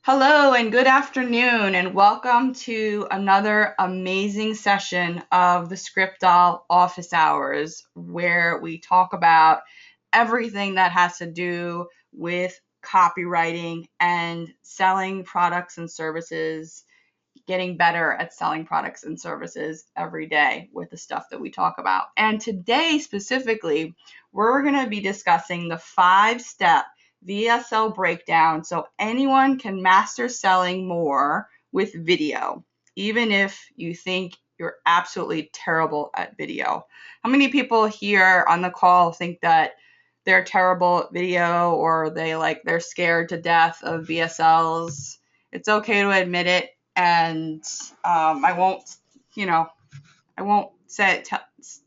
Hello and good afternoon, and welcome to another amazing session of the ScriptDoll office hours, where we talk about everything that has to do with copywriting and selling products and services, getting better at selling products and services every day with the stuff that we talk about. And today specifically, we're going to be discussing the 5-step VSL breakdown so anyone can master selling more with video, even if you think you're absolutely terrible at video. How many people here on the call think that they're terrible at video, or they're scared to death of VSLs? It's okay to admit it, and I won't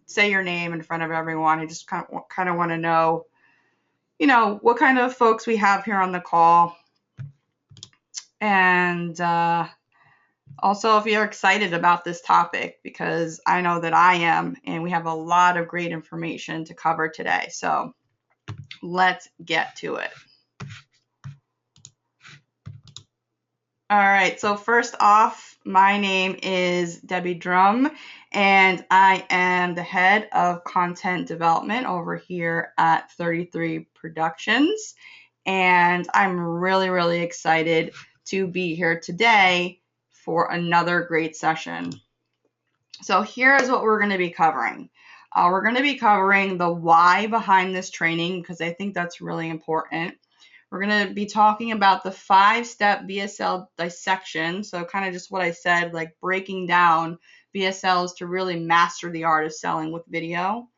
say your name in front of everyone. I just kind of want to know, what kind of folks we have here on the call, and also if you're excited about this topic, because I know that I am, and we have a lot of great information to cover today. So let's get to it. All right, so first off, my name is Debbie Drum, and I am the head of content development over here at 33 Productions. And I'm really, really excited to be here today for another great session. So here's what we're going to be covering. We're going to be covering the why behind this training, because I think that's really important. We're going to be talking about the 5-step VSL dissection. So kind of just what I said, like breaking down VSLs to really master the art of selling with video.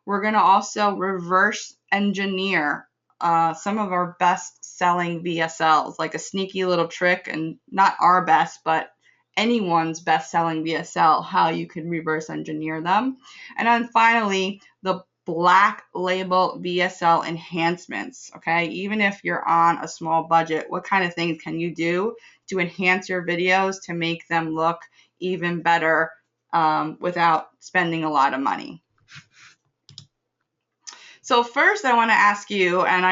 We're going to also reverse engineer some of our best selling VSLs, like a sneaky little trick, and not our best, but anyone's best selling VSL, how you can reverse engineer them. And then finally, the Black Label VSL enhancements. Okay, even if you're on a small budget, what kind of things can you do to enhance your videos to make them look even better without spending a lot of money? So first I want to ask you, and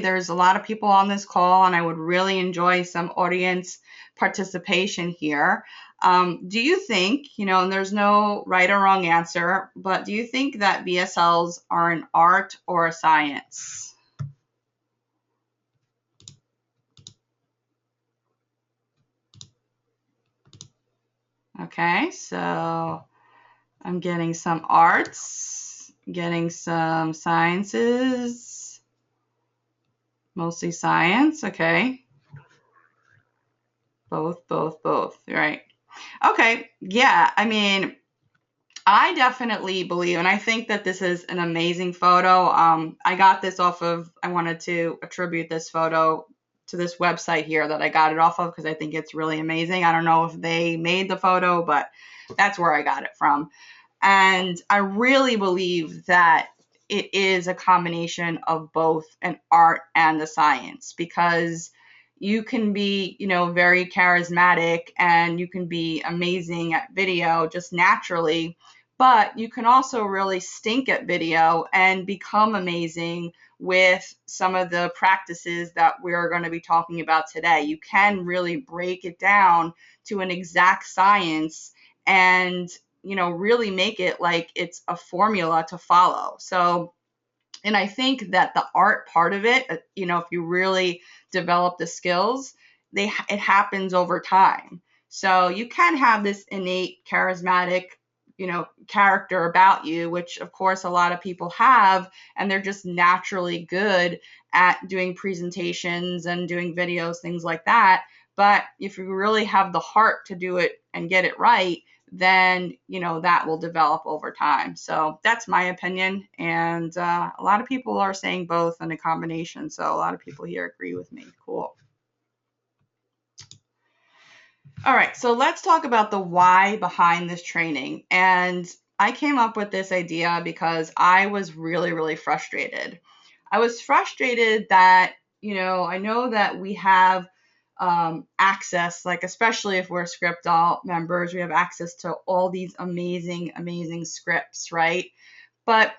there's a lot of people on this call, and I would really enjoy some audience participation here. Do you think, and there's no right or wrong answer, but do you think that VSLs are an art or a science? Okay, so I'm getting some arts, getting some sciences, mostly science. Okay. Both, right? Okay, yeah, I mean, I definitely believe, and I think that this is an amazing photo. I got this I wanted to attribute this photo to this website here that I got it off of, because I think it's really amazing. I don't know if they made the photo, but that's where I got it from. And I really believe that it is a combination of both an art and a science, because you can be, very charismatic and you can be amazing at video just naturally, but you can also really stink at video and become amazing with some of the practices that we're going to be talking about today. You can really break it down to an exact science and, really make it like it's a formula to follow. So, and I think that the art part of it, if you really develop the skills, it happens over time. So you can have this innate charismatic, character about you, which of course a lot of people have, and they're just naturally good at doing presentations and doing videos, things like that. But if you really have the heart to do it and get it right, then that will develop over time. So that's my opinion, and a lot of people are saying both in a combination. So a lot of people here agree with me. Cool. All right, so let's talk about the why behind this training. And I came up with this idea because I was really, really frustrated. I was frustrated that, I know that we have access, like especially if we're ScriptDoll members, we have access to all these amazing, amazing scripts, right? But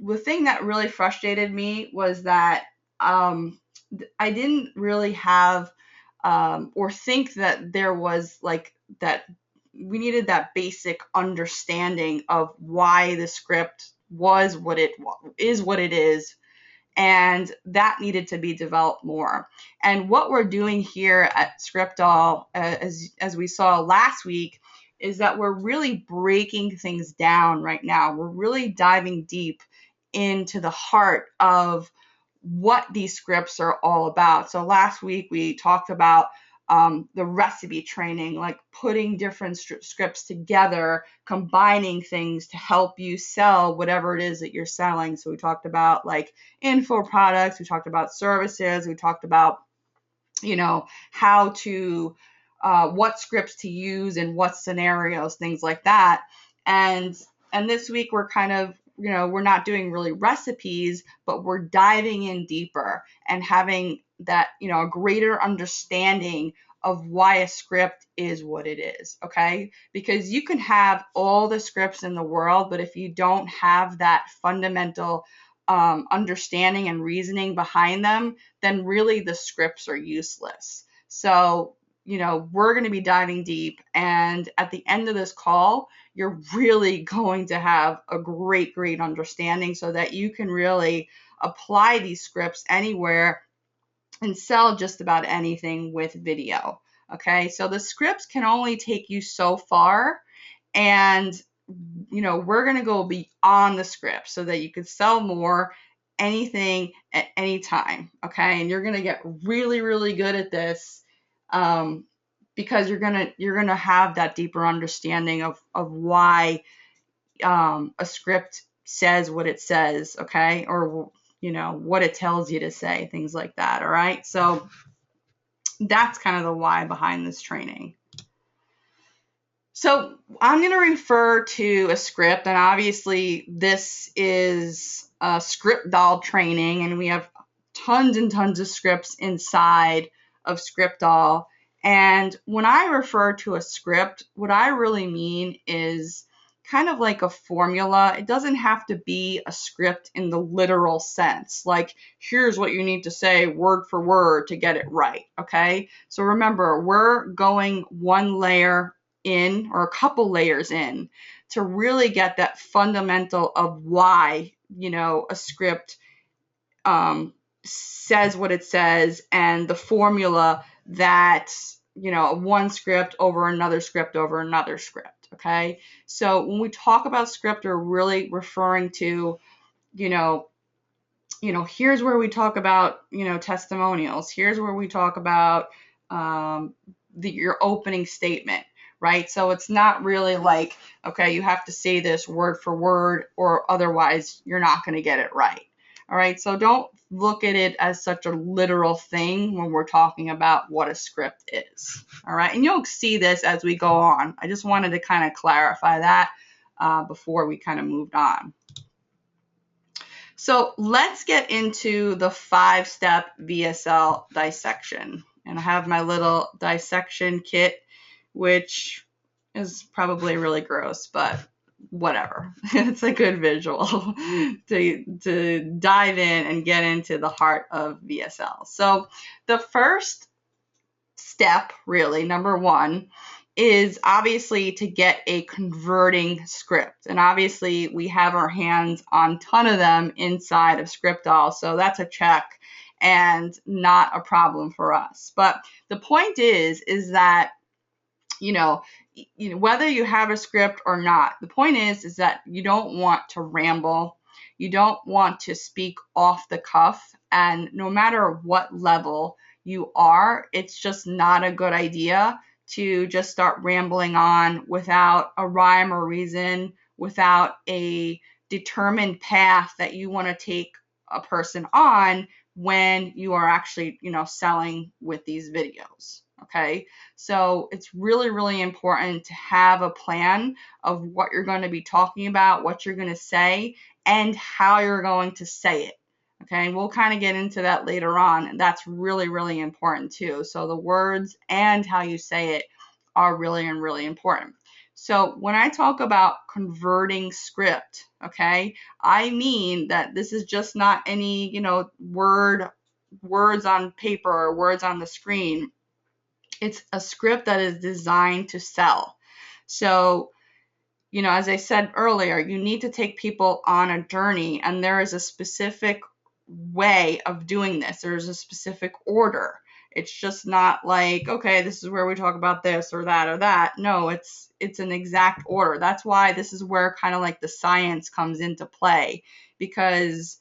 the thing that really frustrated me was that I didn't really have or think that there was like that we needed that basic understanding of why the script was what it is, and that needed to be developed more. And what we're doing here at ScriptDoll, as we saw last week, is that we're really breaking things down right now. We're really diving deep into the heart of what these scripts are all about. So last week we talked about the recipe training, like putting different scripts together, combining things to help you sell whatever it is that you're selling. So we talked about like info products, we talked about services, we talked about, how to, what scripts to use and what scenarios, things like that. And this week we're kind of, we're not doing really recipes, but we're diving in deeper and having that, a greater understanding of why a script is what it is, okay? Because you can have all the scripts in the world, but if you don't have that fundamental understanding and reasoning behind them, then really the scripts are useless. So, we're going to be diving deep, and at the end of this call, you're really going to have a great understanding so that you can really apply these scripts anywhere and sell just about anything with video. Okay, so the scripts can only take you so far, and we're going to go beyond the script so that you can sell more anything at any time. Okay, and you're going to get really good at this, because you're gonna have that deeper understanding of why a script says what it says, okay, or what it tells you to say, things like that. All right, so that's kind of the why behind this training. So I'm going to refer to a script, and obviously this is a ScriptDoll training, and we have tons and tons of scripts inside of ScriptDoll. And when I refer to a script, what I really mean is kind of like a formula. It doesn't have to be a script in the literal sense, like here's what you need to say word for word to get it right, okay? So remember, we're going one layer in, or a couple layers in, to really get that fundamental of why, a script says what it says, and the formula that, one script over another script over another script, okay? So when we talk about script, we're really referring to, here's where we talk about, testimonials. Here's where we talk about your opening statement, right? So it's not really like, okay, you have to say this word for word or otherwise you're not going to get it right. All right, so don't look at it as such a literal thing when we're talking about what a script is. All right, and you'll see this as we go on. I just wanted to kind of clarify that before we kind of moved on. So let's get into the 5-step VSL dissection. And I have my little dissection kit, which is probably really gross, but whatever. It's a good visual to dive in and get into the heart of VSL. So the first step, really, number one, is obviously to get a converting script. And obviously we have our hands on a ton of them inside of ScriptDoll, so that's a check and not a problem for us. But the point is that, whether you have a script or not, the point is that you don't want to ramble. You don't want to speak off the cuff. And no matter what level you are, it's just not a good idea to just start rambling on without a rhyme or reason, without a determined path that you want to take a person on when you are actually, selling with these videos. Okay, so it's really important to have a plan of what you're going to be talking about, what you're going to say, and how you're going to say it. Okay, we'll kind of get into that later on, and that's really important too. So the words and how you say it are really important. So when I talk about converting script, okay, I mean that this is just not any, words on paper or words on the screen. It's a script that is designed to sell. So, as I said earlier, you need to take people on a journey, and there is a specific way of doing this. There's a specific order. It's just not like, okay, this is where we talk about this or that or that. No, it's an exact order. That's why this is where kind of like the science comes into play, because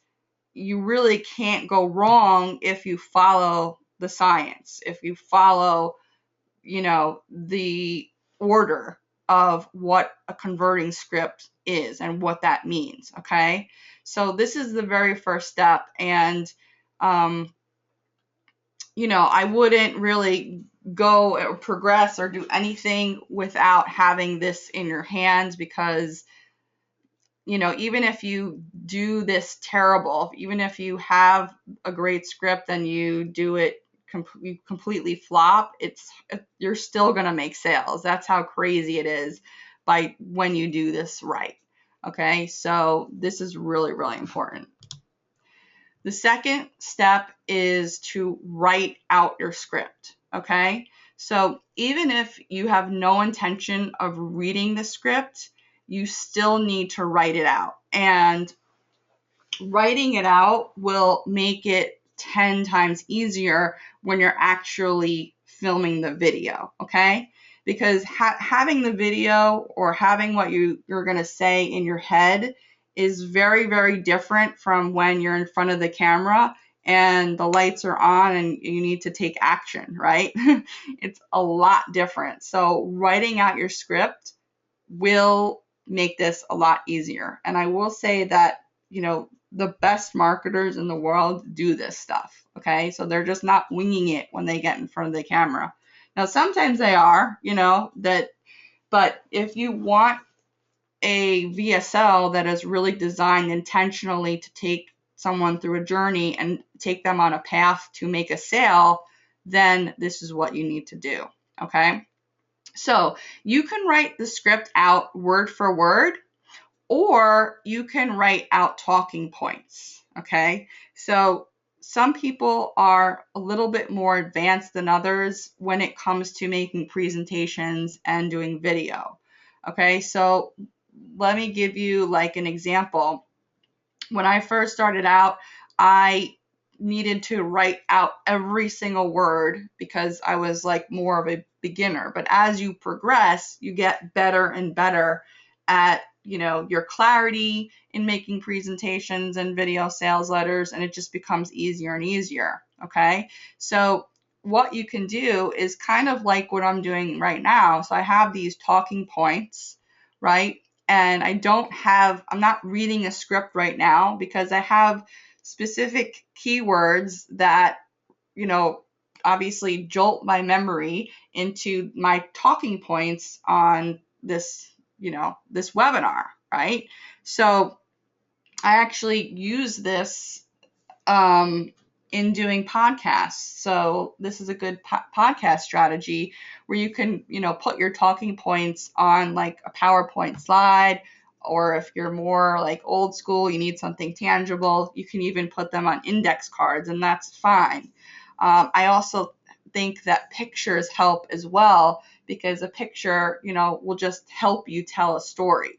you really can't go wrong if you follow the science, if you follow, the order of what a converting script is and what that means. Okay. So this is the very first step. And, I wouldn't really go or progress or do anything without having this in your hands, because, even if you do this terrible, even if you have a great script and you do it you completely flop, you're still going to make sales. That's how crazy it is by when you do this right. Okay, so this is really, really important. The second step is to write out your script. Okay, so even if you have no intention of reading the script, you still need to write it out. And writing it out will make it 10 times easier when you're actually filming the video, okay? Because having the video or having what you're going to say in your head is very, very different from when you're in front of the camera and the lights are on and you need to take action, right? It's a lot different. So writing out your script will make this a lot easier. And I will say that, the best marketers in the world do this stuff, okay? So they're just not winging it when they get in front of the camera. Now, sometimes they are, but if you want a VSL that is really designed intentionally to take someone through a journey and take them on a path to make a sale, then this is what you need to do, okay? So you can write the script out word for word, or you can write out talking points, okay? So some people are a little bit more advanced than others when it comes to making presentations and doing video, okay? So let me give you like an example. When I first started out, I needed to write out every single word because I was like more of a beginner. But as you progress, you get better and better at, your clarity in making presentations and video sales letters, and it just becomes easier and easier. Okay. So what you can do is kind of like what I'm doing right now. So I have these talking points, right? And I'm not reading a script right now because I have specific keywords that, obviously jolt my memory into my talking points on this, this webinar, right? So I actually use this in doing podcasts. So this is a good podcast strategy where you can, put your talking points on like a PowerPoint slide, or if you're more like old school, you need something tangible, you can even put them on index cards, and that's fine. I also think that pictures help as well, because a picture, will just help you tell a story.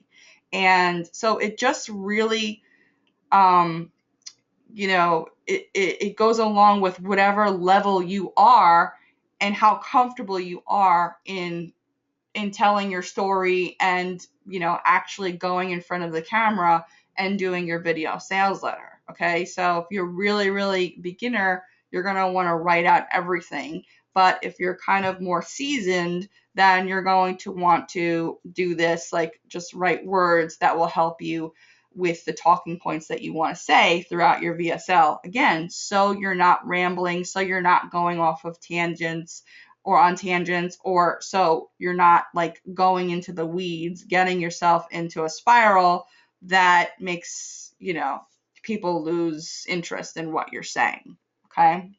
And so it just really, it goes along with whatever level you are and how comfortable you are in telling your story and, actually going in front of the camera and doing your video sales letter. Okay. So if you're really, really beginner, you're going to want to write out everything. But if you're kind of more seasoned, then you're going to want to do this, like just write words that will help you with the talking points that you want to say throughout your VSL. Again, so you're not rambling, so you're not going off of tangents or on tangents, or so you're not like going into the weeds, getting yourself into a spiral that makes, people lose interest in what you're saying. Okay.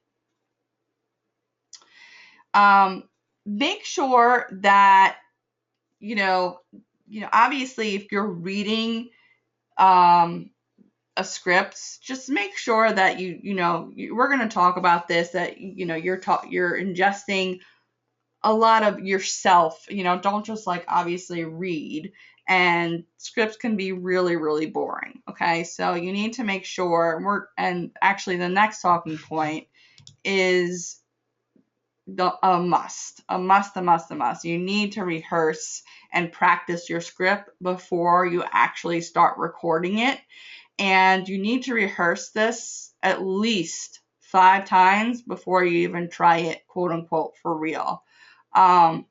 Make sure that, obviously if you're reading a script, just make sure that we're going to talk about this, that you're ingesting a lot of yourself, don't just like obviously read, and scripts can be really, really boring. Okay. So you need to make sure and actually the next talking point is a must. You need to rehearse and practice your script before you actually start recording it. And you need to rehearse this at least 5 times before you even try it, quote unquote, for real. I,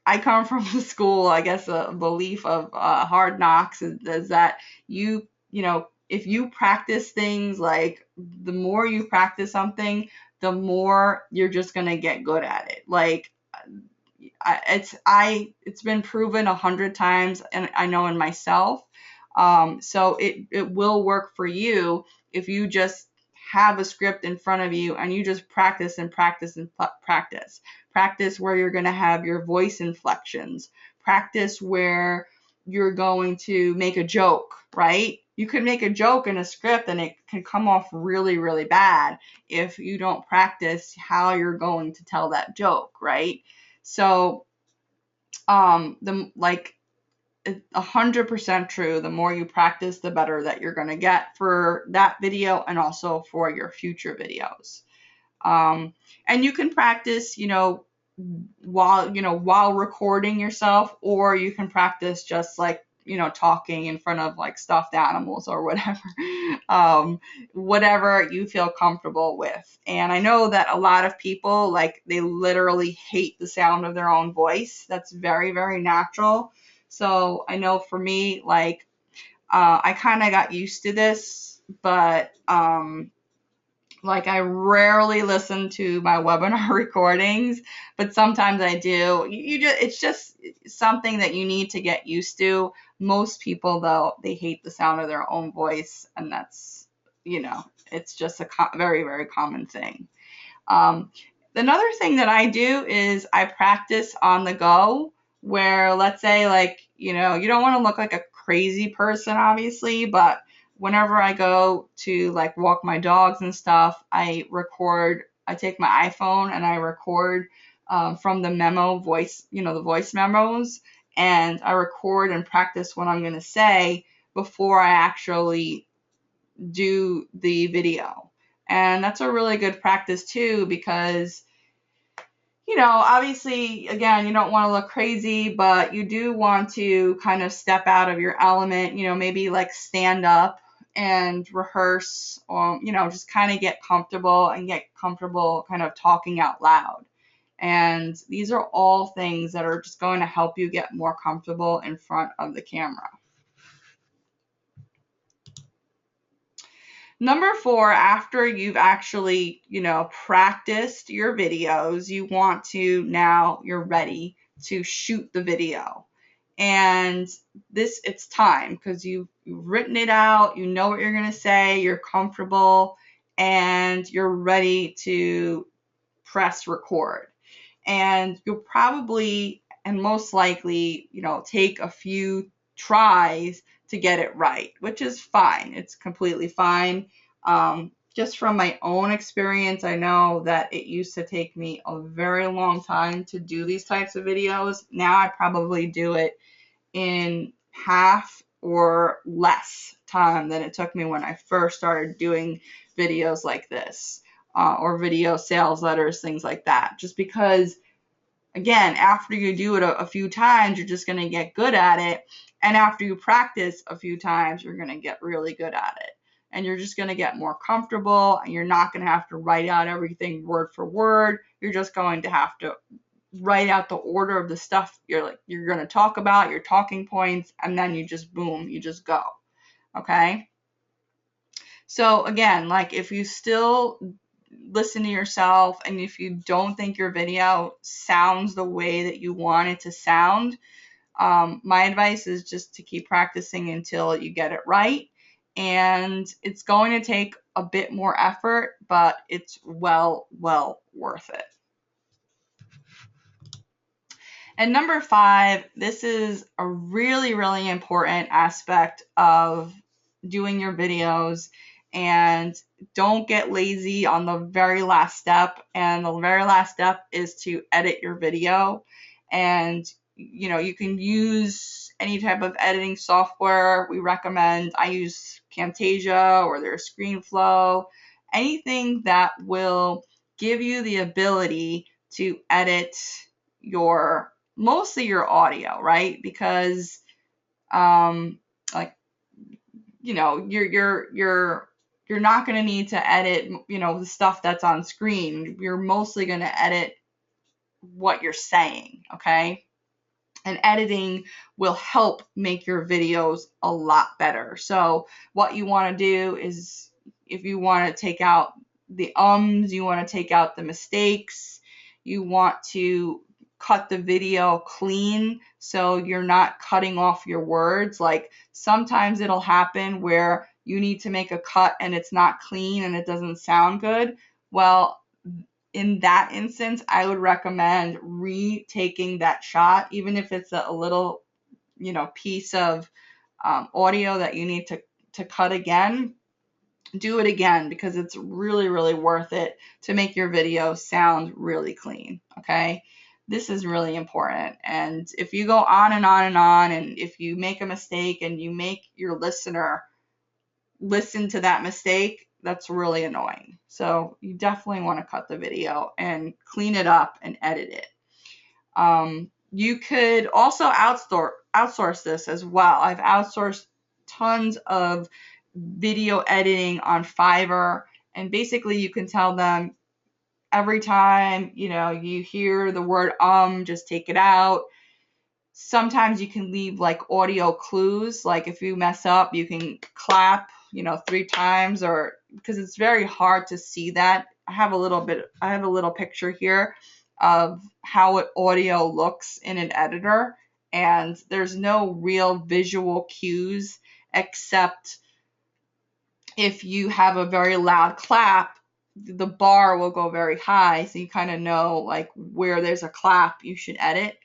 I come from the school, I guess, a belief of hard knocks is that if you practice things, like the more you practice something, the more you're just gonna get good at it. Like it's been proven 100 times, and I know in myself. So it will work for you if you just have a script in front of you and you just practice and practice and practice. Practice where you're going to have your voice inflections. Practice where you're going to make a joke, right? You could make a joke in a script and it can come off really, really bad if you don't practice how you're going to tell that joke, right? So, 100% true. The more you practice, the better that you're going to get for that video and also for your future videos. And you can practice, while recording yourself, or you can practice just like, talking in front of like stuffed animals or whatever, whatever you feel comfortable with. And I know that a lot of people, like, they literally hate the sound of their own voice. That's very, very natural. So I know for me, like, I kind of got used to this, but, like, I rarely listen to my webinar recordings, but sometimes I do. It's just something that you need to get used to. Most people, though, they hate the sound of their own voice, and that's, it's just a very, very common thing. Another thing that I do is I practice on the go, where, let's say, like, you don't want to look like a crazy person, obviously, but whenever I go to like walk my dogs and stuff, I take my iPhone and I record from the memo voice, the voice memos, and I record and practice what I'm going to say before I actually do the video. And that's a really good practice too, because obviously, again, you don't want to look crazy, but you do want to kind of step out of your element, maybe like stand up and rehearse, or, just kind of get comfortable kind of talking out loud. And these are all things that are just going to help you get more comfortable in front of the camera. Number 4, after you've actually, practiced your videos, you're ready to shoot the video. And it's time, because you've written it out, you know what you're going to say, you're comfortable, and you're ready to press record. And you'll probably, and most likely, take a few tries to get it right, which is fine. It's completely fine. Just from my own experience, I know that it used to take me a very long time to do these types of videos. Now I probably do it in half or less time than it took me when I first started doing videos like this, or video sales letters, things like that. Just because, again, after you do it a few times, you're just going to get good at it. And after you practice a few times, you're going to get really good at it. And you're just going to get more comfortable, and you're not going to have to write out everything word for word. You're just going to have to write out the order of the stuff you're going to talk about, your talking points, and then you just go. Okay? So again, like, if you still listen to yourself and if you don't think your video sounds the way that you want it to sound, my advice is just to keep practicing until you get it right. And it's going to take a bit more effort, but it's well worth it. And number 5, this is a really, really important aspect of doing your videos, and don't get lazy on the very last step. And the very last step is to edit your video. And you can use any type of editing software we recommend. I use Camtasia or their ScreenFlow, anything that will give you the ability to edit mostly your audio, right? Because like you're not going to need to edit the stuff that's on screen. You're mostly going to edit what you're saying, okay? And editing will help make your videos a lot better. So what you want to do is, if you want to take out the you want to take out the mistakes, you want to cut the video clean so you're not cutting off your words. Like sometimes it'll happen where you need to make a cut and it's not clean and it doesn't sound good. Well, in that instance, I would recommend retaking that shot, even if it's a little, piece of audio that you need to cut again. Do it again, because it's really, really worth it to make your video sound really clean, okay? This is really important. And if you go on and on and on, and if you make a mistake and you make your listener listen to that mistake, that's really annoying. So you definitely want to cut the video and clean it up and edit it. You could also outsource this as well. I've outsourced tons of video editing on Fiverr, and basically you can tell them every time you hear the word just take it out. Sometimes you can leave like audio clues, like if you mess up you can clap 3 times, or because it's very hard to see that. I have a little picture here of how audio looks in an editor, and there's no real visual cues except if you have a very loud clap, the bar will go very high, so you kind of know like where there's a clap you should edit.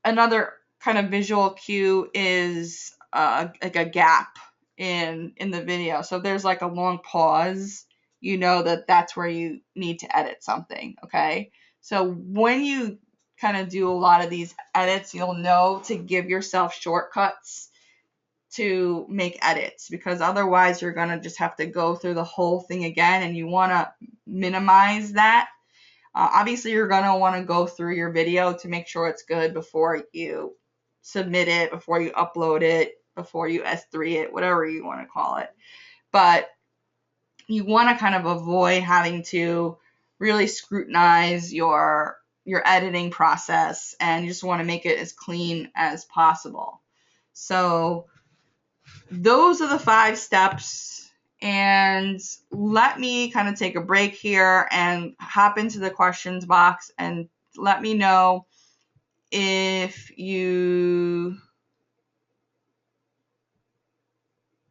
Another kind of visual cue is like a gap in the video. So if there's like a long pause, that's where you need to edit something, okay? So when you kind of do a lot of these edits, you'll know to give yourself shortcuts to make edits, because otherwise you're going to just have to go through the whole thing again, and you want to minimize that. Obviously, you're going to want to go through your video to make sure it's good before you submit it, before you upload it, before you S3 it, whatever you want to call it. But you want to kind of avoid having to really scrutinize your editing process, and you just want to make it as clean as possible. So those are the 5 steps. And let me kind of take a break here and hop into the questions box and let me know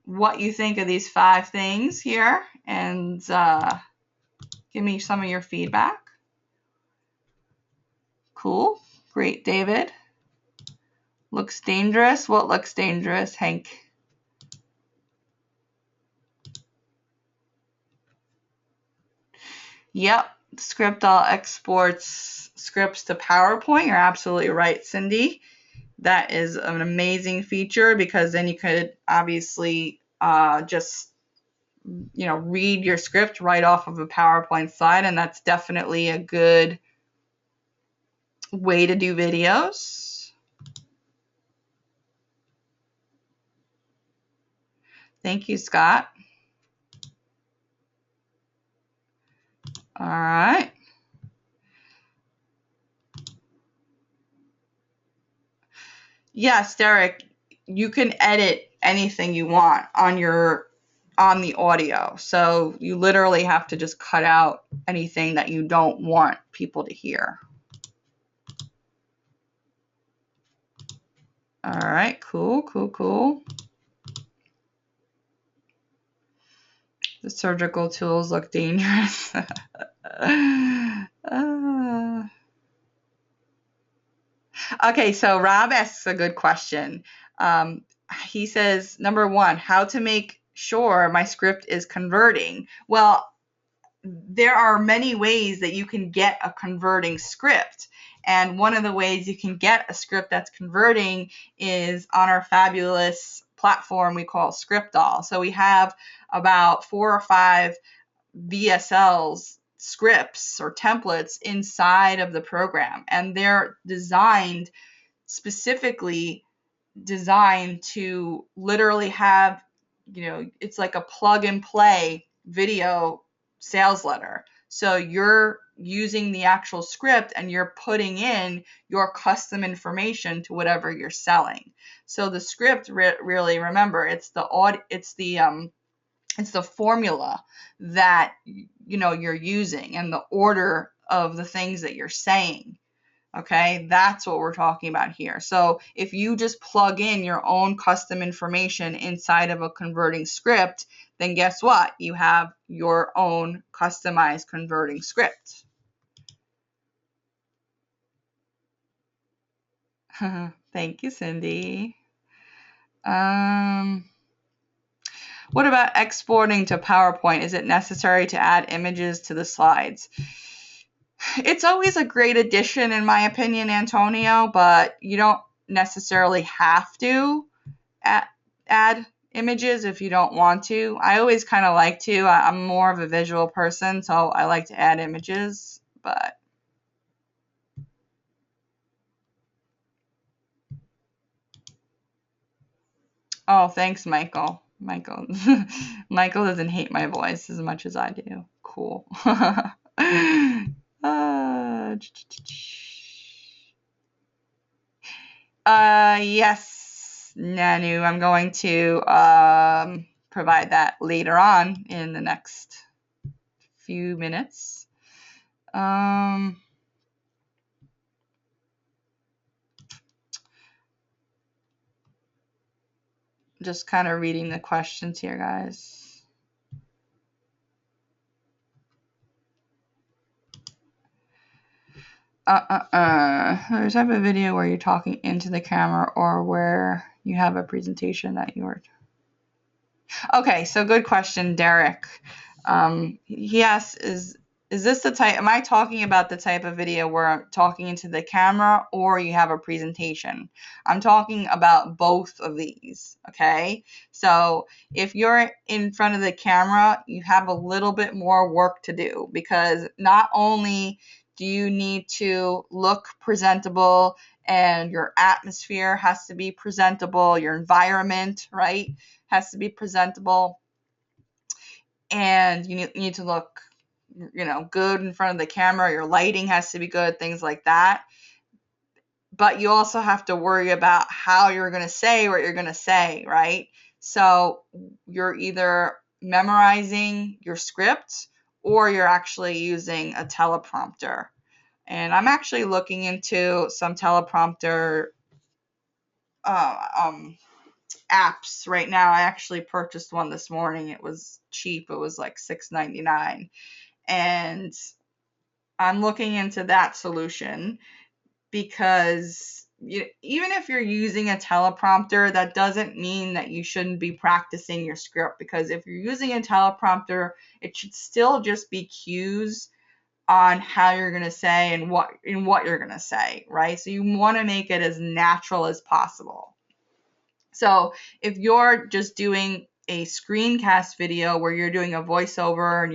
what you think of these 5 things here, and give me some of your feedback. Cool. Great, David. Looks dangerous. What looks dangerous, Hank? Yep, ScriptDoll exports scripts to PowerPoint. You're absolutely right, Cindy. That is an amazing feature, because then you could obviously just read your script right off of a PowerPoint slide, and that's definitely a good way to do videos. Thank you, Scott. All right. Yes, Derek, you can edit anything you want on the audio. So you literally have to just cut out anything that you don't want people to hear. All right, cool. The surgical tools look dangerous. Okay, so Rob asks a good question. He says, number 1, how to make sure, my script is converting. Well, there are many ways that you can get a converting script. And one of the ways you can get a script that's converting is on our fabulous platform we call ScriptDoll. So we have about 4 or 5 VSLs, scripts or templates inside of the program, and they're specifically designed to literally have, it's like a plug and play video sales letter. So you're using the actual script and you're putting in your custom information to whatever you're selling. So the script really, remember, it's the formula that you're using and the order of the things that you're saying. Okay, that's what we're talking about here. So if you just plug in your own custom information inside of a converting script, then guess what? You have your own customized converting script. Thank you, Cindy. What about exporting to PowerPoint? Is it necessary to add images to the slides? It's always a great addition, in my opinion, Antonio, but you don't necessarily have to add images if you don't want to. I always kind of like to. I'm more of a visual person, so I like to add images, but oh, thanks, Michael. Michael doesn't hate my voice as much as I do. Cool. Yes, Nanu, I'm going to provide that later on in the next few minutes. Just kind of reading the questions here, guys. There's type of video where you're talking into the camera or where you have a presentation that you're... Okay, so good question, Derek. He asks, is this the type, am I talking about the type of video where I'm talking into the camera or you have a presentation? I'm talking about both of these, okay? So if you're in front of the camera, you have a little bit more work to do because not only do you need to look presentable and your atmosphere has to be presentable, your environment, right, has to be presentable, and you need to look good in front of the camera. Your lighting has to be good, things like that. But you also have to worry about how you're going to say what you're going to say, right? So you're either memorizing your script or you're actually using a teleprompter. And I'm actually looking into some teleprompter apps right now. I actually purchased one this morning. It was cheap. It was like $6.99. And I'm looking into that solution because even if you're using a teleprompter, that doesn't mean that you shouldn't be practicing your script, because if you're using a teleprompter, it should still just be cues on how you're going to say and what you're going to say, right? So you want to make it as natural as possible. So if you're just doing a screencast video where you're doing a voiceover and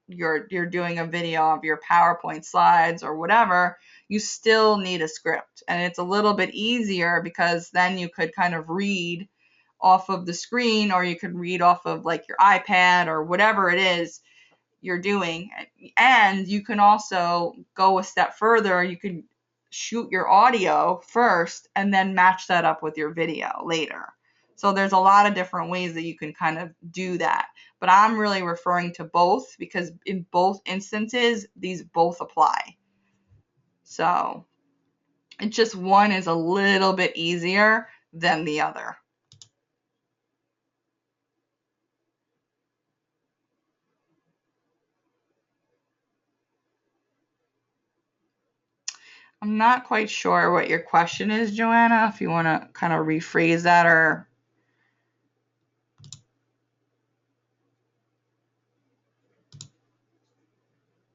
you're doing a video of your PowerPoint slides or whatever, you still need a script. And it's a little bit easier because then you could kind of read off of the screen, or you could read off of like your iPad or whatever it is you're doing. And you can also go a step further. You could shoot your audio first and then match that up with your video later. So there's a lot of different ways that you can kind of do that. But I'm really referring to both because in both instances, these both apply. So it's just one is a little bit easier than the other. I'm not quite sure what your question is, Joanna, if you want to kind of rephrase that or...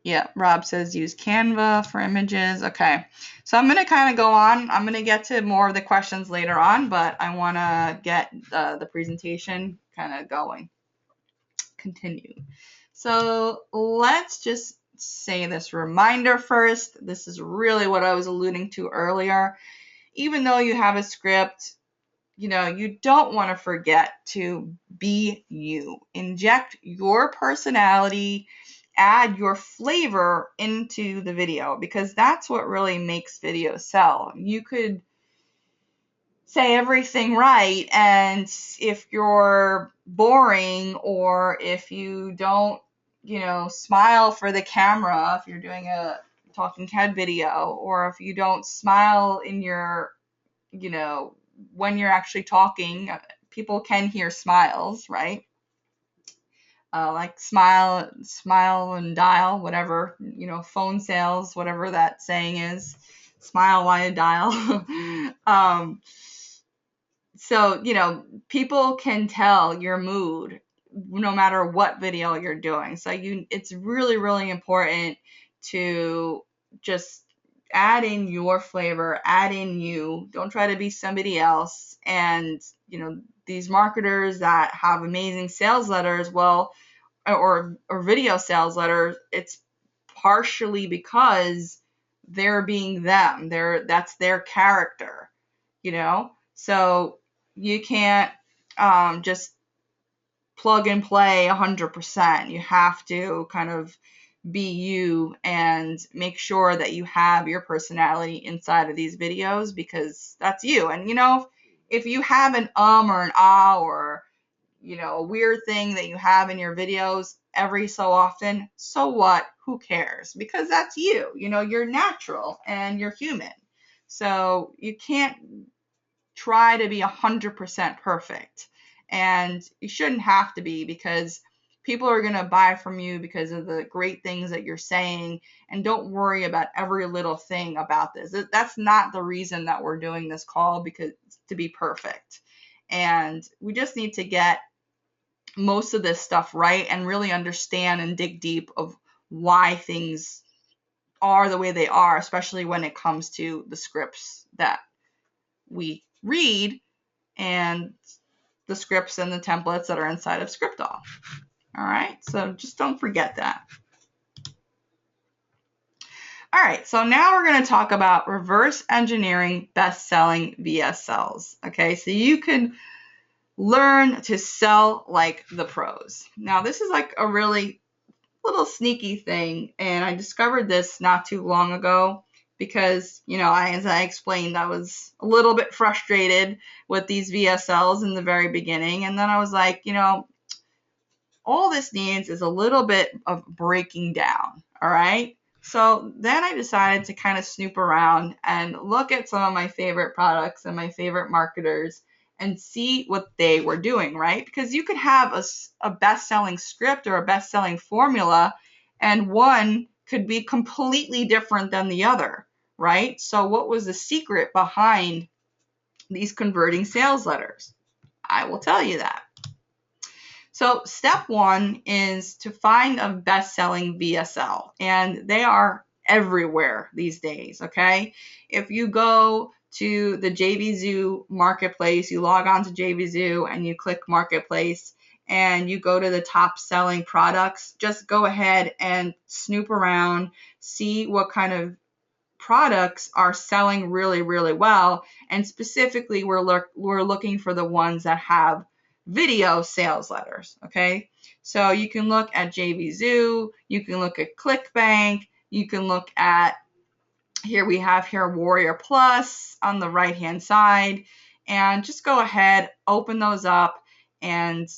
Yeah, Rob says use Canva for images. Okay, so I'm going to kind of go on. I'm going to get to more of the questions later on, but I want to get the presentation kind of going. Continue. So let's just say this reminder first. This is really what I was alluding to earlier. Even though you have a script, you don't want to forget to be you. Inject your personality, add your flavor into the video, because that's what really makes videos sell. You could say everything right, and if you're boring, or if you don't, smile for the camera, if you're doing a talking head video, or if you don't smile in your, when you're actually talking, people can hear smiles, right? Like smile and dial, whatever, phone sales, whatever that saying is, smile while you dial. So, people can tell your mood no matter what video you're doing. So it's really, really important to just add in your flavor, add in you. Don't try to be somebody else. And, these marketers that have amazing sales letters, well, or video sales letters, it's partially because they're being them. That's their character, So you can't just plug and play 100%. You have to kind of be you and make sure that you have your personality inside of these videos, because that's you. And if you have an or an or a weird thing that you have in your videos every so often, so what? Who cares? Because that's you. You're natural and you're human. So you can't try to be 100% perfect. And you shouldn't have to be, because people are going to buy from you because of the great things that you're saying. And don't worry about every little thing about this. That's not the reason that we're doing this call, because to be perfect. And we just need to get most of this stuff right and really understand and dig deep of why things are the way they are, especially when it comes to the scripts that we read and the scripts and the templates that are inside of ScriptDoll. All right, so just don't forget that. All right, so now we're going to talk about reverse engineering best-selling VSLs. Okay, so you can learn to sell like the pros. Now, this is like a really little sneaky thing, and I discovered this not too long ago because, as I explained, I was a little bit frustrated with these VSLs in the very beginning, and then I was like, all this needs is a little bit of breaking down, all right? So then I decided to kind of snoop around and look at some of my favorite products and my favorite marketers and see what they were doing, right? Because you could have a best-selling script or a best-selling formula, and one could be completely different than the other, right? So what was the secret behind these converting sales letters? I will tell you that. So step one is to find a best-selling VSL, and they are everywhere these days, okay? If you go to the JVZoo marketplace, you log on to JVZoo and you click marketplace and you go to the top selling products, just go ahead and snoop around, see what kind of products are selling really, really well. And specifically, we're looking for the ones that have video sales letters, okay? So you can look at JVZoo, you can look at ClickBank, you can look at, here we have here Warrior Plus on the right-hand side, and just go ahead, open those up, and,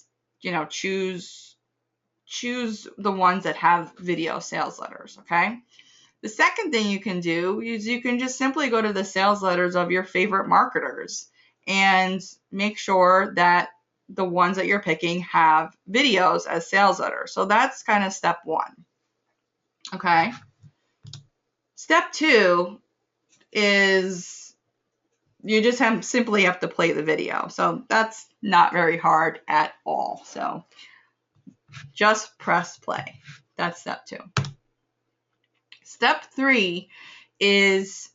choose the ones that have video sales letters, okay? The second thing you can do is you can just simply go to the sales letters of your favorite marketers and make sure that the ones that you're picking have videos as sales letters. So that's kind of step one. Okay. Step two is you just simply have to play the video. So that's not very hard at all. So just press play. That's step two. Step 3 is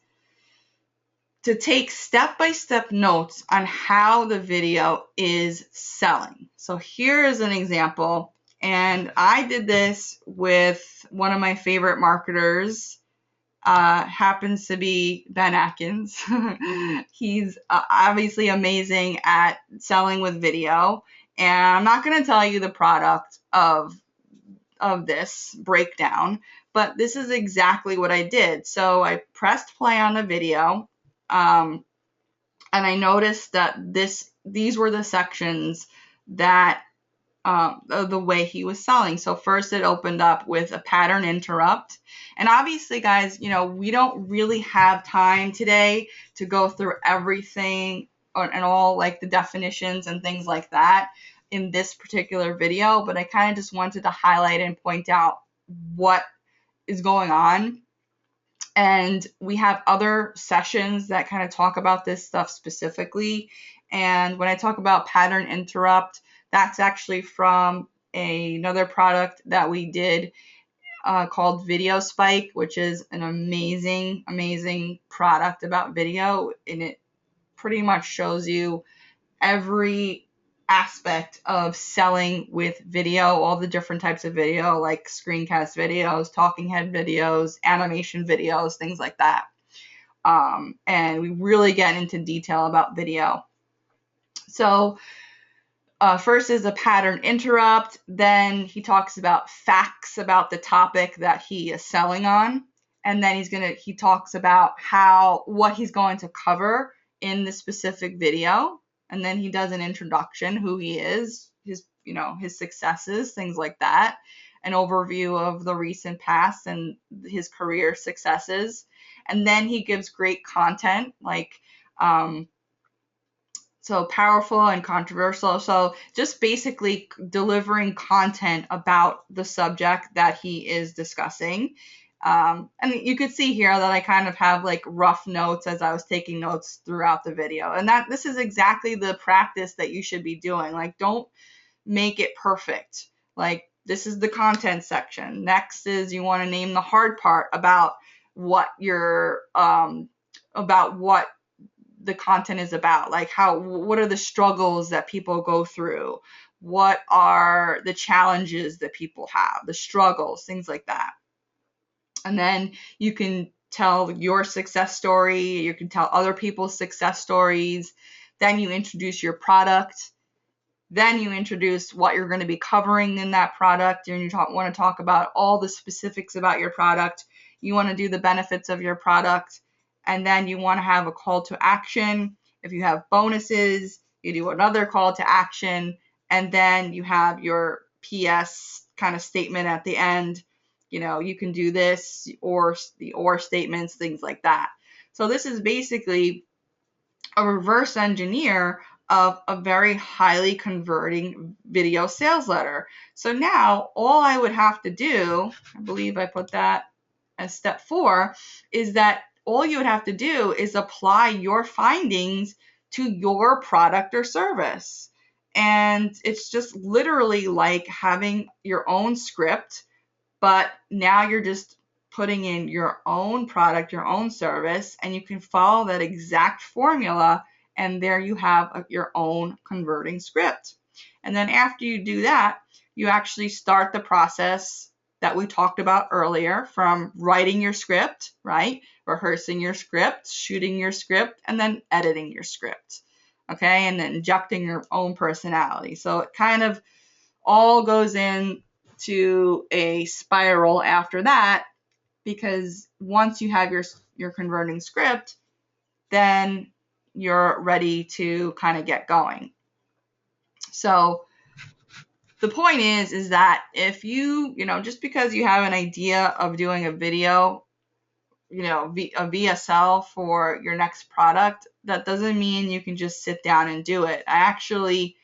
to take step-by-step notes on how the video is selling. So here is an example, and I did this with one of my favorite marketers, happens to be Ben Atkins. He's obviously amazing at selling with video, and I'm not going to tell you the product of this breakdown, but this is exactly what I did. So I pressed play on the video, and I noticed that these were the sections that the way he was selling. So first it opened up with a pattern interrupt. And obviously, guys, we don't really have time today to go through everything and all like the definitions and things like that in this particular video, but I kind of just wanted to highlight and point out what is going on. And we have other sessions that kind of talk about this stuff specifically. And when I talk about pattern interrupt, that's actually from another product that we did called Video Spike, which is an amazing, amazing product about video. And it pretty much shows you every aspect of selling with video, all the different types of video, like screencast videos, talking head videos, animation videos, things like that. And we really get into detail about video. So first is a pattern interrupt. Then he talks about facts about the topic that he is selling on. And then he talks about what he's going to cover in the specific video. And then he does an introduction, who he is, his successes, things like that, an overview of the recent past and his career successes. And then he gives great content, like so powerful and controversial. So just basically delivering content about the subject that he is discussing. And you could see here that I kind of have like rough notes as I was taking notes throughout the video. And this is exactly the practice that you should be doing. Like, don't make it perfect. Like, this is the content section. Next is you want to name the hard part about what what the content is about. Like, what are the struggles that people go through? What are the challenges that people have? The struggles, things like that. And then you can tell your success story. You can tell other people's success stories. Then you introduce your product. Then you introduce what you're going to be covering in that product. And you want to talk about all the specifics about your product. You want to do the benefits of your product. And then you want to have a call to action. If you have bonuses, you do another call to action. And then you have your PS kind of statement at the end. You can do this, or the or statements, things like that. So this is basically a reverse engineer of a very highly converting video sales letter. So now all I would have to do, I believe I put that as step 4, is that all you would have to do is apply your findings to your product or service. And it's just literally like having your own script, but now you're just putting in your own product, your own service, and you can follow that exact formula, and there you have your own converting script. And then after you do that, you actually start the process that we talked about earlier, from writing your script, right? Rehearsing your script, shooting your script, and then editing your script, okay? And then injecting your own personality. So it kind of all goes into a spiral after that, because once you have your converting script, then you're ready to kind of get going. So the point is that if you just because you have an idea of doing a video, a VSL for your next product, that doesn't mean you can just sit down and do it. I actually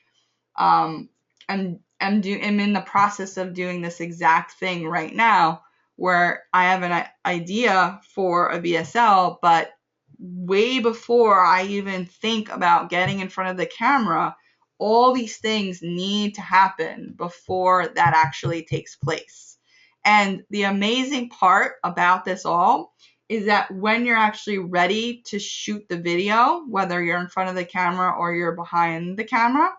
am in the process of doing this exact thing right now, where I have an idea for a VSL, but way before I even think about getting in front of the camera, all these things need to happen before that actually takes place. And the amazing part about this all is that when you're actually ready to shoot the video, whether you're in front of the camera or you're behind the camera,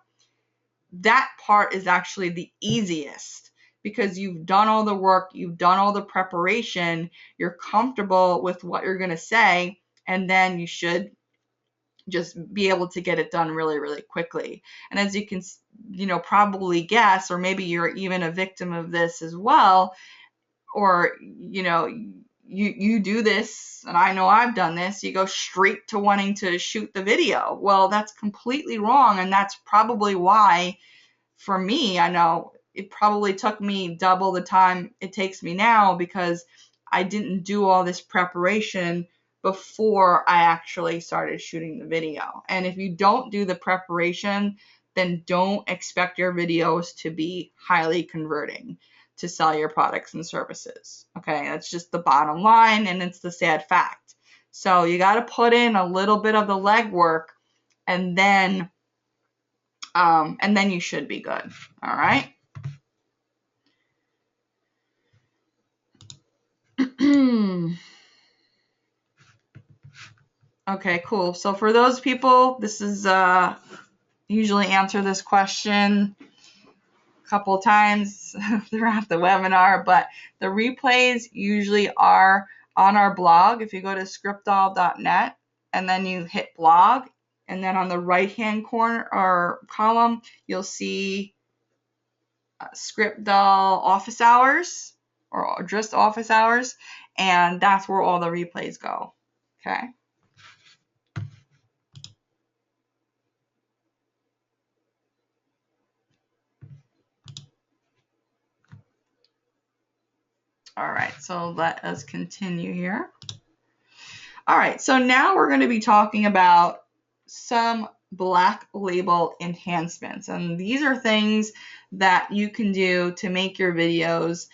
that part is actually the easiest because you've done all the work, you've done all the preparation, you're comfortable with what you're going to say, and then you should just be able to get it done really, really quickly. And as you can, probably guess, or maybe you're even a victim of this as well, or, you do this, and I know I've done this, you go straight to wanting to shoot the video. Well, that's completely wrong, and that's probably why, for me, I know it probably took me double the time it takes me now because I didn't do all this preparation before I actually started shooting the video. And if you don't do the preparation, then don't expect your videos to be highly converting to sell your products and services. Okay, that's just the bottom line, and it's the sad fact. So you got to put in a little bit of the legwork, and then you should be good. All right. Okay, cool. So for those people, this is usually answer this question a couple times throughout the webinar, but the replays usually are on our blog. If you go to scriptdoll.net and then you hit blog, and then on the right-hand corner or column, you'll see ScriptDoll office hours or just office hours, and that's where all the replays go. Okay. All right, so let us continue here. All right, so now we're going to be talking about some black label enhancements. And these are things that you can do to make your videos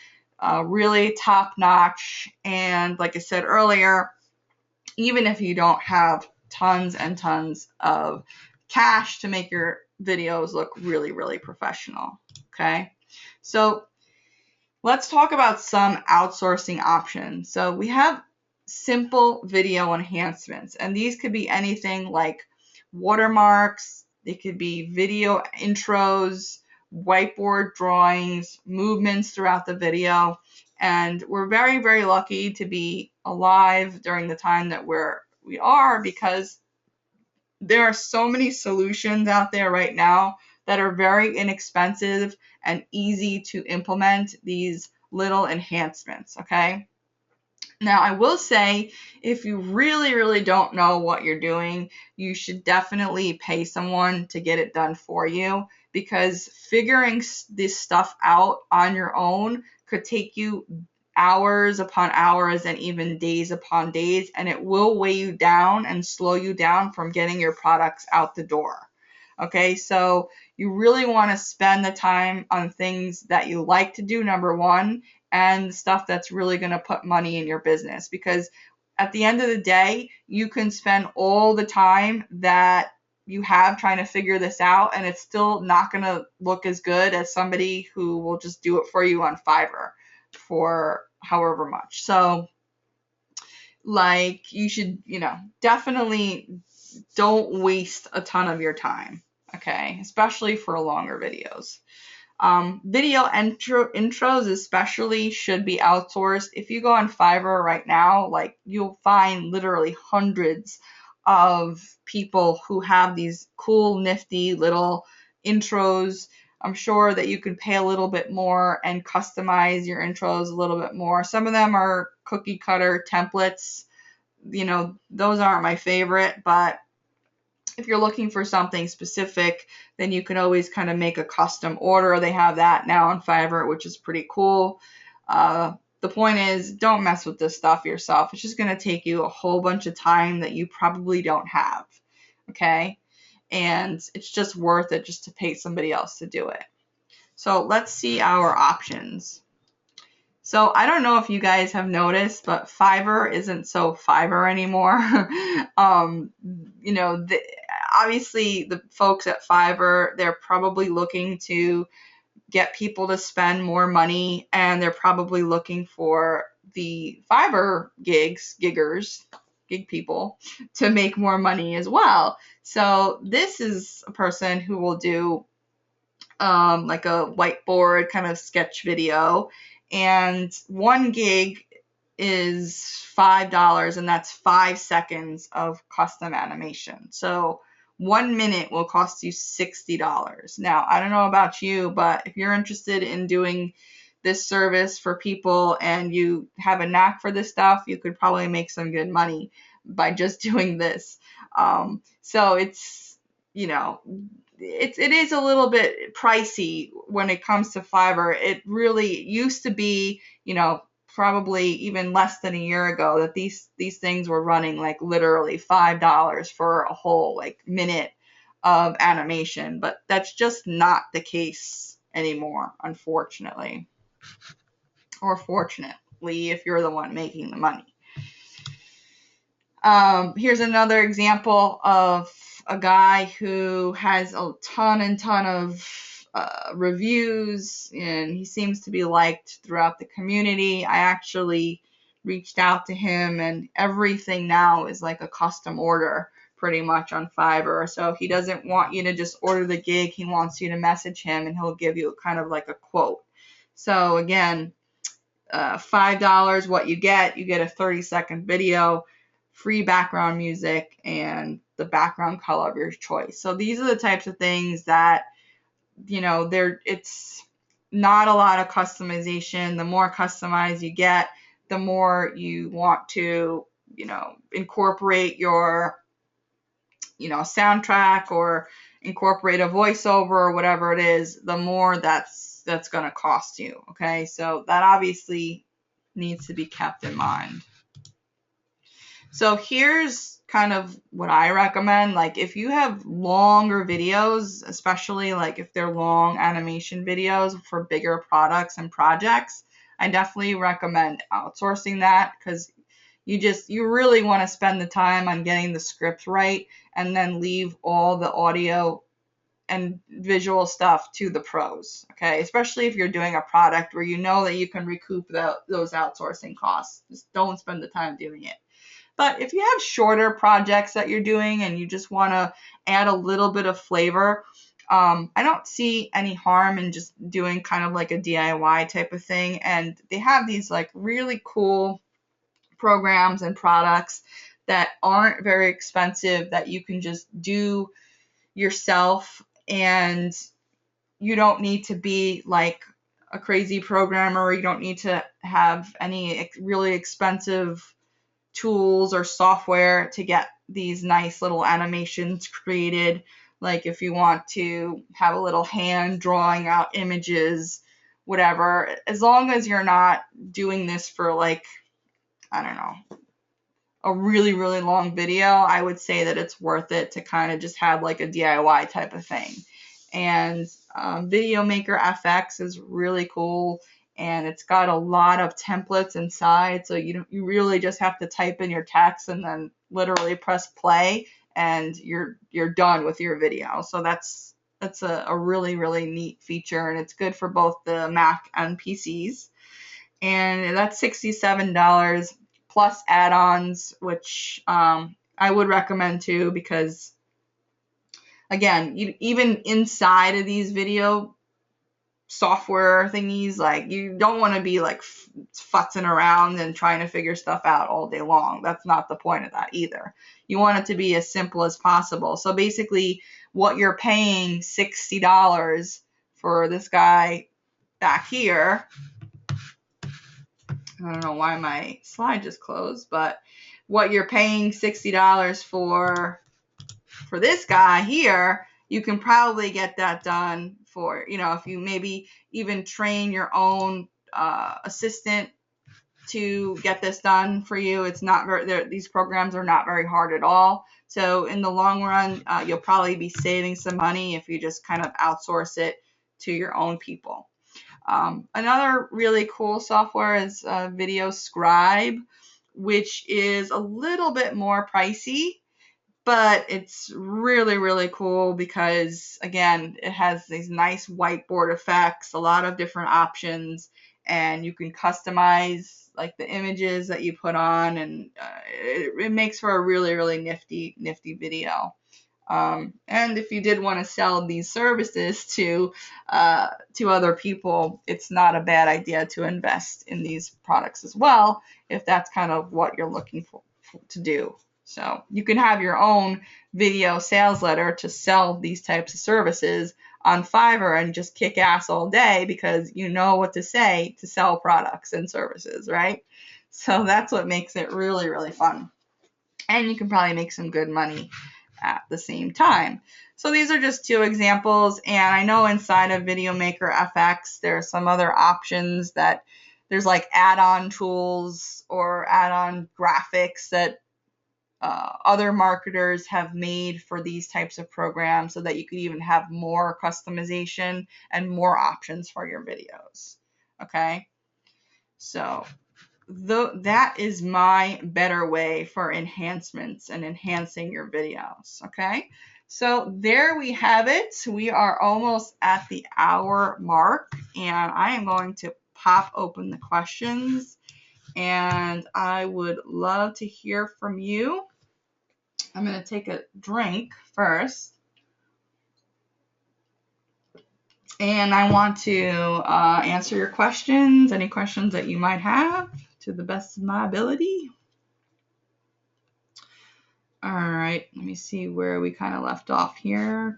really top notch. And like I said earlier, even if you don't have tons and tons of cash to make your videos look really, really professional. Okay, so let's talk about some outsourcing options. So we have simple video enhancements, and these could be anything like watermarks, they could be video intros, whiteboard drawings, movements throughout the video. And we're very, very lucky to be alive during the time that we are, because there are so many solutions out there right now that are very inexpensive and easy to implement these little enhancements, okay? Now, I will say, if you really, really don't know what you're doing, you should definitely pay someone to get it done for you, because figuring this stuff out on your own could take you hours upon hours and even days upon days, and it will weigh you down and slow you down from getting your products out the door. Okay, so you really want to spend the time on things that you like to do, number one, and stuff that's really going to put money in your business, because at the end of the day, you can spend all the time that you have trying to figure this out, and it's still not going to look as good as somebody who will just do it for you on Fiverr for however much. So like, you should, definitely don't waste a ton of your time, okay? Especially for longer videos. Video intros especially should be outsourced. If you go on Fiverr right now, like, you'll find literally hundreds of people who have these cool, nifty little intros. I'm sure that you could pay a little bit more and customize your intros a little bit more. Some of them are cookie cutter templates. Those aren't my favorite, but if you're looking for something specific, then you can always kind of make a custom order. They have that now on Fiverr, which is pretty cool. The point is, don't mess with this stuff yourself. It's just going to take you a whole bunch of time that you probably don't have, okay? And it's just worth it just to pay somebody else to do it. So let's see our options. So I don't know if you guys have noticed, but Fiverr isn't so Fiverr anymore. Obviously the folks at Fiverr, they're probably looking to get people to spend more money, and they're probably looking for the Fiverr gig people to make more money as well. So this is a person who will do like a whiteboard kind of sketch video, and 1 gig is $5, and that's 5 seconds of custom animation. So 1 minute will cost you $60. Now, I don't know about you, but if you're interested in doing this service for people and you have a knack for this stuff, you could probably make some good money by just doing this. So it's, you know, it is a little bit pricey when it comes to Fiverr. It really used to be, you know, probably even less than a year ago that these things were running like literally $5 for a whole like minute of animation, but that's just not the case anymore, unfortunately, or fortunately if you're the one making the money. Here's another example of a guy who has a ton of reviews, and he seems to be liked throughout the community. I actually reached out to him, and everything now is like a custom order pretty much on Fiverr. So he doesn't want you to just order the gig. He wants you to message him, and he'll give you kind of like a quote. So again, $5, what you get a 30-second video, free background music, and the background color of your choice. So these are the types of things that, you know, it's not a lot of customization. The more customized you get, the more you want to, you know, incorporate your, you know, soundtrack or incorporate a voiceover or whatever it is, the more that's going to cost you. Okay, so that obviously needs to be kept in mind. So here's kind of what I recommend. Like if you have longer videos, especially like if they're long animation videos for bigger products and projects, I definitely recommend outsourcing that, because you really want to spend the time on getting the script right and then leave all the audio and visual stuff to the pros. Okay, especially if you're doing a product where you know that you can recoup those outsourcing costs. Just don't spend the time doing it. But if you have shorter projects that you're doing and you just want to add a little bit of flavor, I don't see any harm in just doing kind of like a DIY type of thing. And they have these like really cool programs and products that aren't very expensive that you can just do yourself, and you don't need to be like a crazy programmer. You don't need to have any really expensive tools or software to get these nice little animations created. Like if you want to have a little hand drawing out images, whatever, as long as you're not doing this for like, I don't know, a really, really long video, I would say that it's worth it to kind of just have like a DIY type of thing. And Video Maker FX is really cool, and it's got a lot of templates inside, so you really just have to type in your text and then literally press play, and you're done with your video. So that's a really, really neat feature, and it's good for both the Mac and PCs. And that's $67 plus add-ons, which I would recommend too, because again, even inside of these video software thingies, like you don't want to be like futzing around and trying to figure stuff out all day long. That's not the point of that either. You want it to be as simple as possible. So basically what you're paying $60 for this guy back here, I don't know why my slide just closed, but what you're paying $60 for this guy here, you can probably get that done for, you know, if you maybe even train your own assistant to get this done for you. It's not very, these programs are not very hard at all. So in the long run, you'll probably be saving some money if you just kind of outsource it to your own people. Another really cool software is Video Scribe, which is a little bit more pricey, but it's really, really cool because, again, it has these nice whiteboard effects, a lot of different options, and you can customize like the images that you put on, and it makes for a really, really nifty video. And if you did want to sell these services to other people, it's not a bad idea to invest in these products as well, if that's kind of what you're looking for to do. So you can have your own video sales letter to sell these types of services on Fiverr and just kick ass all day because you know what to say to sell products and services, right? So that's what makes it really, really fun. And you can probably make some good money at the same time. So these are just 2 examples, and I know inside of Video Maker FX there are some other options that there's like add-on tools or add-on graphics that other marketers have made for these types of programs so that you could even have more customization and more options for your videos. Okay, so that is my better way for enhancements and enhancing your videos. Okay, so there we have it. We are almost at the hour mark, and I am going to pop open the questions, and I would love to hear from you. I'm going to take a drink first. And I want to answer your questions, any questions that you might have, to the best of my ability. All right, let me see where we kind of left off here.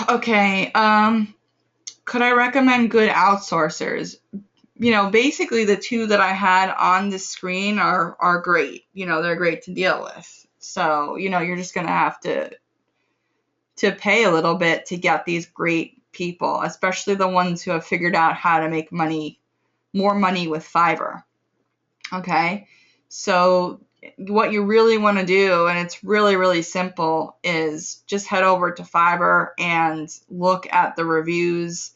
Okay, could I recommend good outsourcers? Basically the 2 that I had on the screen are great. They're great to deal with. So, you're just going to have to pay a little bit to get these great people, especially the ones who have figured out how to make more money with Fiverr. Okay? So what you really want to do, and it's really, really simple, is just head over to Fiverr and look at the reviews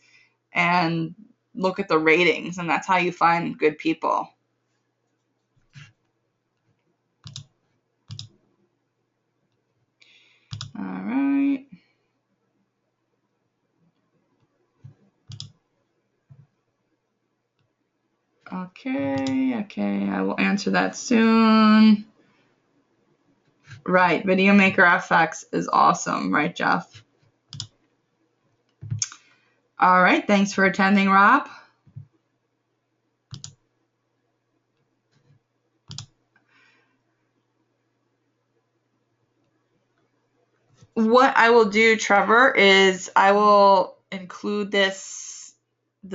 and look at the ratings, and that's how you find good people. All right. Okay, I will answer that soon. Right, Video Maker FX is awesome, right, Jeff? All right, thanks for attending, Rob. What I will do, Trevor, is I will include the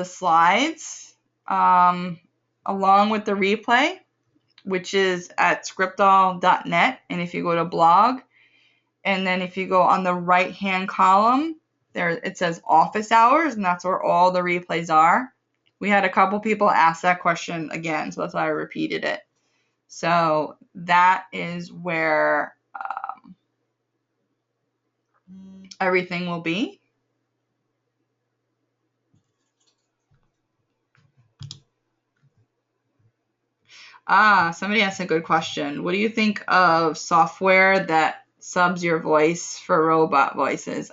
slides along with the replay, which is at ScriptDoll.net. And if you go to blog, and then if you go on the right-hand column, there it says office hours, and that's where all the replays are. We had a couple people ask that question again, so that's why I repeated it. So that is where everything will be. Somebody asked a good question. What do you think of software that subs your voice for robot voices?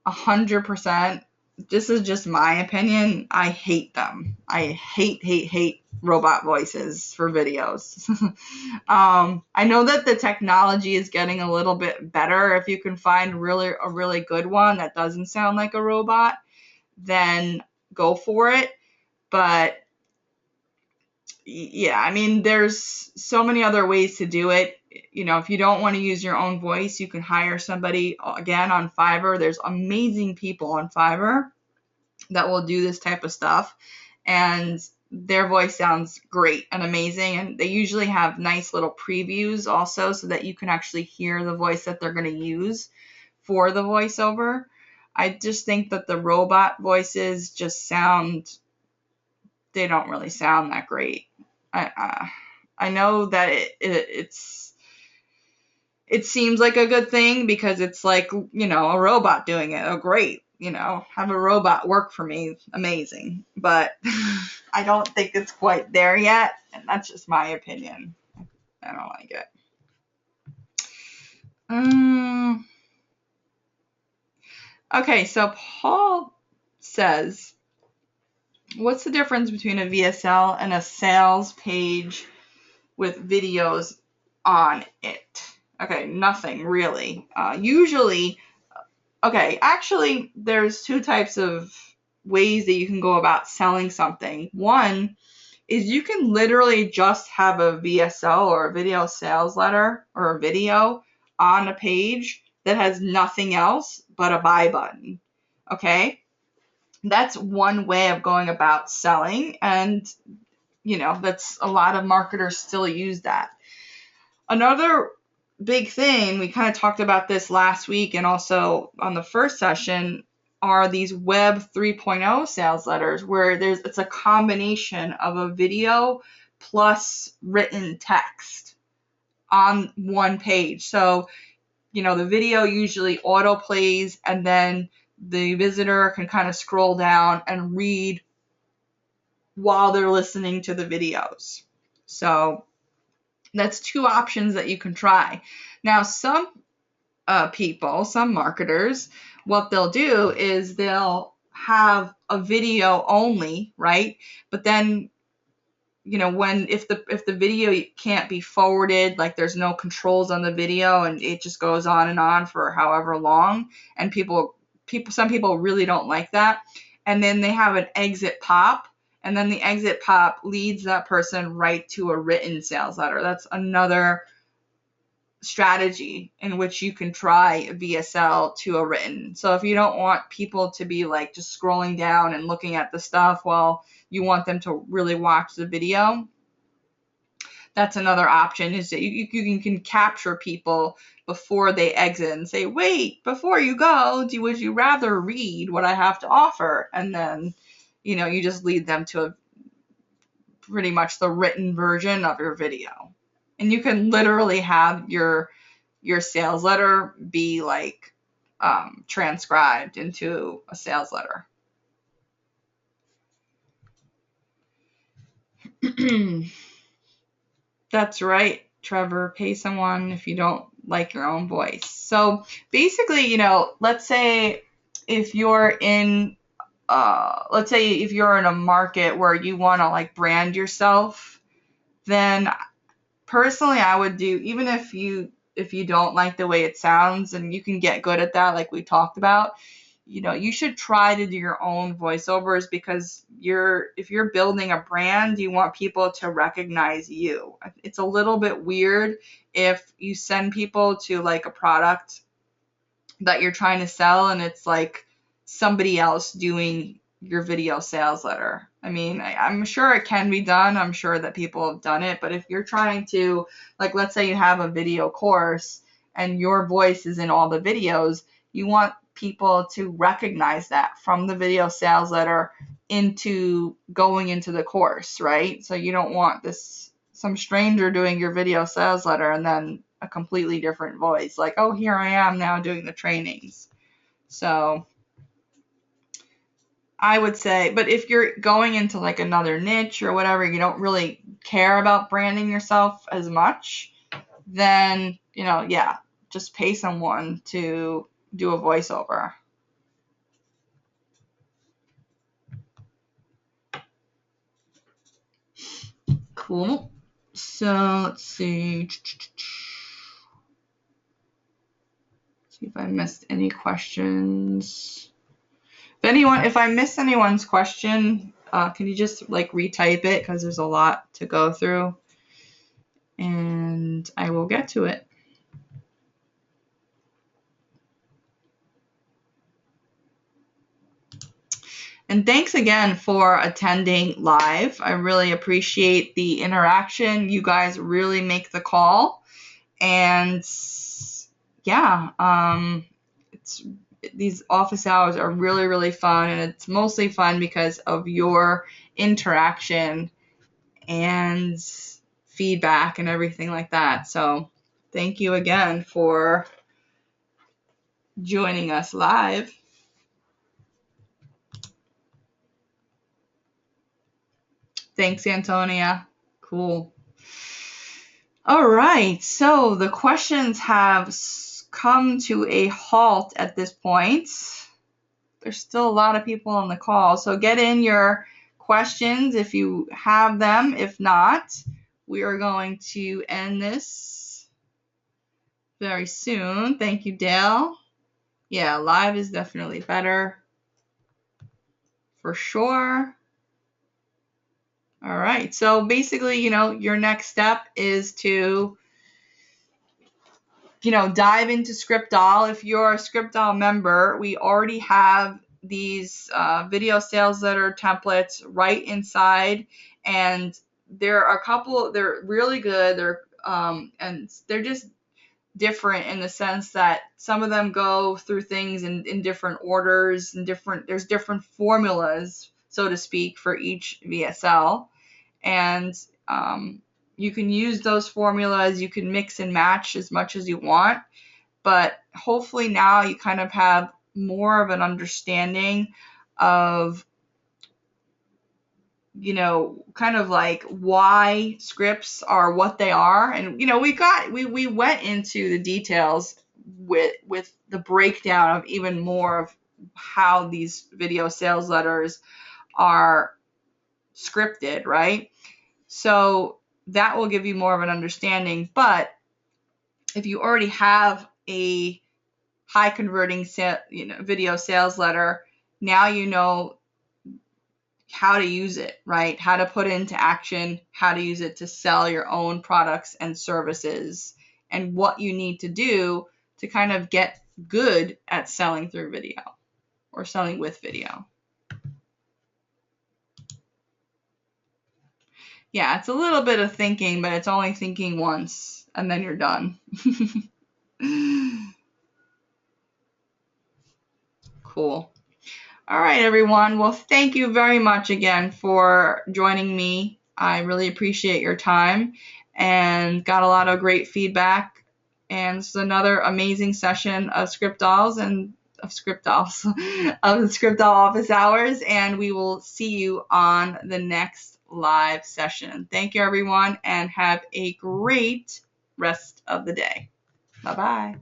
100%, this is just my opinion, I hate them. I hate robot voices for videos. I know that the technology is getting a little bit better. If you can find a really good one that doesn't sound like a robot, then go for it. But yeah, I mean, there's so many other ways to do it. If you don't want to use your own voice, you can hire somebody, again, on Fiverr. There's amazing people on Fiverr that will do this type of stuff, and their voice sounds great and amazing, and they usually have nice little previews also so that you can actually hear the voice that they're going to use for the voiceover. I just think that the robot voices just they don't really sound that great. I know that it seems like a good thing because it's like, a robot doing it. Oh, great. have a robot work for me, amazing. But I don't think it's quite there yet, and that's just my opinion. I don't like it. Okay, so Paul says, what's the difference between a VSL and a sales page with videos on it? Okay, nothing really. Usually, okay, actually, there's two types of ways that you can go about selling something. One is you can literally just have a VSL or a video sales letter or a video on a page that has nothing else but a buy button. Okay? That's one way of going about selling, and that's a lot of marketers still use that. Another big thing, we kind of talked about this last week and also on the first session, are these Web 3.0 sales letters where it's a combination of a video plus written text on one page. So, the video usually auto plays, and then the visitor can kind of scroll down and read while they're listening to the videos. So that's two options that you can try. Now, some people, some marketers, what they'll do is they'll have a video only, right? But then, if the video can't be forwarded, like there's no controls on the video and it just goes on and on for however long, and some people really don't like that. And then they have an exit pop, and then the exit pop leads that person right to a written sales letter. That's another strategy in which you can try a VSL to a written. So if you don't want people to be like just scrolling down and looking at the stuff while you want them to really watch the video, that's another option, is that you can capture people before they exit and say, wait, before you go, would you rather read what I have to offer? And then, you just lead them to pretty much the written version of your video. And you can literally have your sales letter be like transcribed into a sales letter. That's right, Trevor. Pay someone if you don't like your own voice. So basically, let's say if you're in a market where you want to like brand yourself, then personally I would do, even if you don't like the way it sounds, and you can get good at that like we talked about, you should try to do your own voiceovers, because if you're building a brand, you want people to recognize you. It's a little bit weird if you send people to like a product that you're trying to sell and it's like somebody else doing your video sales letter. I mean, I'm sure it can be done. I'm sure that people have done it. But if you're trying to, like, let's say you have a video course and your voice is in all the videos, you want people to recognize that from the video sales letter into going into the course, right? So you don't want some stranger doing your video sales letter and then a completely different voice, like, oh, here I am now doing the trainings. So I would say, but if you're going into like another niche or whatever, you don't really care about branding yourself as much, then, just pay someone to do a voiceover. Cool. So let's see. See if I missed any questions. If I missed anyone's question, can you just like retype it, because there's a lot to go through, and I will get to it. And thanks again for attending live. I really appreciate the interaction. You guys really make the call. And yeah, these office hours are really, really fun. And it's mostly fun because of your interaction and feedback and everything like that. So thank you again for joining us live. Thanks, Antonia. Cool. All right, so the questions have come to a halt at this point. There's still a lot of people on the call, so get in your questions if you have them. If not, we are going to end this very soon. Thank you, Dale. Yeah, live is definitely better for sure. All right, so basically, your next step is to dive into ScriptDoll. If you're a ScriptDoll member, we already have these video sales letter templates right inside, and there are a couple. They're really good. And they're just different in the sense that some of them go through things in different orders and there's different formulas, so to speak, for each VSL, and you can use those formulas. You can mix and match as much as you want, but hopefully now you kind of have more of an understanding of, kind of like why scripts are what they are. And, we went into the details with the breakdown of even more of how these video sales letters are scripted, right? So that will give you more of an understanding. But if you already have a high converting video sales letter, now you know how to use it, right? How to put it into action, how to use it to sell your own products and services, and what you need to do to kind of get good at selling through video or selling with video. Yeah, it's a little bit of thinking, but it's only thinking once and then you're done. Cool. All right, everyone. Well, thank you very much again for joining me. I really appreciate your time and got a lot of great feedback. And this is another amazing session of ScriptDolls of the ScriptDoll office hours. And we will see you on the next live session. Thank you, everyone, and have a great rest of the day. Bye-bye.